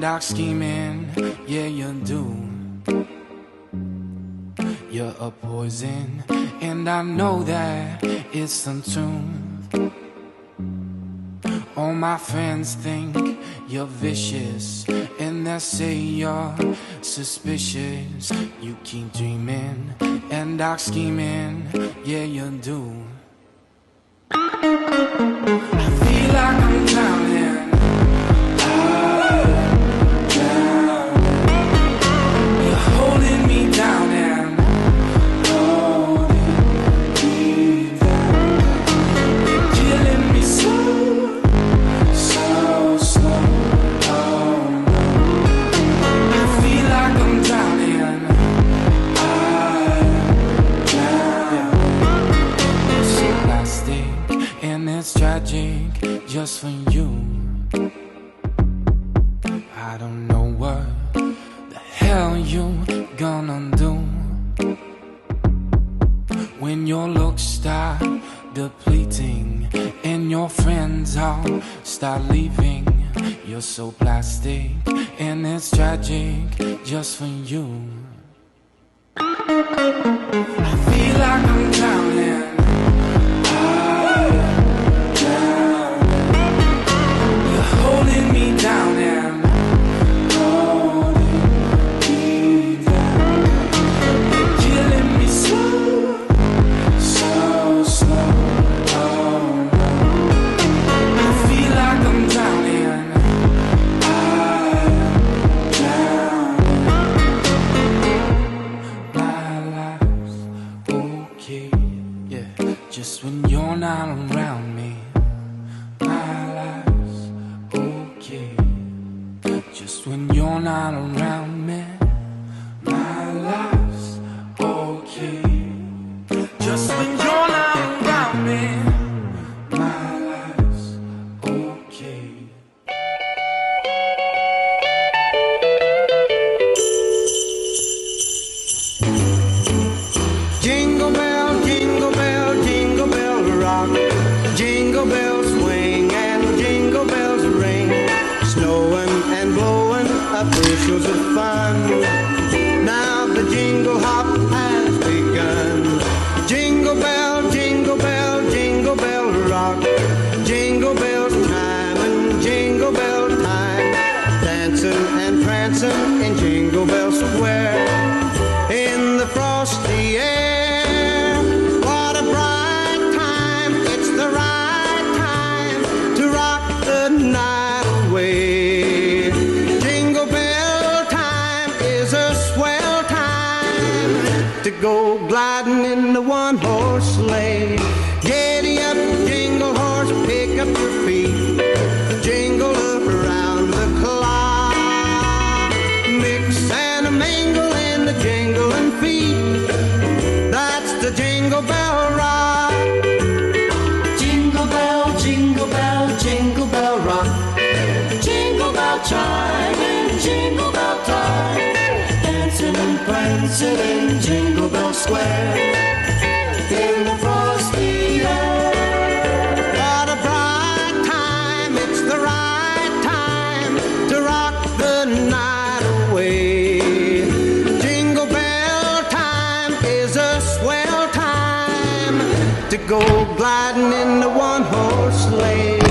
dark scheming, yeah you do. You're a poison, and I know that it's untuned. All my friends think you're vicious, and they say you're suspicious. You keep dreaming and dark scheming, yeah you do. I feel like I'm drowning. You're holding me down and holding me down. You're killing me slow, so slow. Oh, I feel like I'm drowning. I'm drowning. It's so plastic and it's tragic just for you. I don't know what the hell you gonna do when your looks start depleting and your friends all start leaving. You're so plastic and it's tragic just for you. I feel like I'm drowning. You're holding me down and just when you're not around me, my life's okay. Just when you're not around me, my life's okay. Just when you're not around me, my life's okay. Jingle bell, jingle bell, jingle bell rock. Jingle bells swing and jingle bells ring. Snowing and blowing up bushels of fun. Now the jingle hop has begun. Jingle bell, jingle bell, jingle bell rock. Jingle bells time and jingle bell time. Dancing and prancing in Jingle Bell Square. In the frosty air, what a bright time. It's the right time to rock the night away. Jingle bell time is a swell time to go gliding in the one-horse sleigh. Giddy up, jingle horse, pick up your feet. Jingle up around the clock. Mix and a mingle in the jingling feet. That's the Jingle Bell Rock. Jingle bell, jingle bell, jingle bell rock. Jingle bell chime in Jingle Bell time. Dancing and prancing in Jingle Bell Square. In the frosty air. What a bright time, it's the right time to rock the night away. Jingle bell time is a swell time to go gliding in the one-horse sleigh.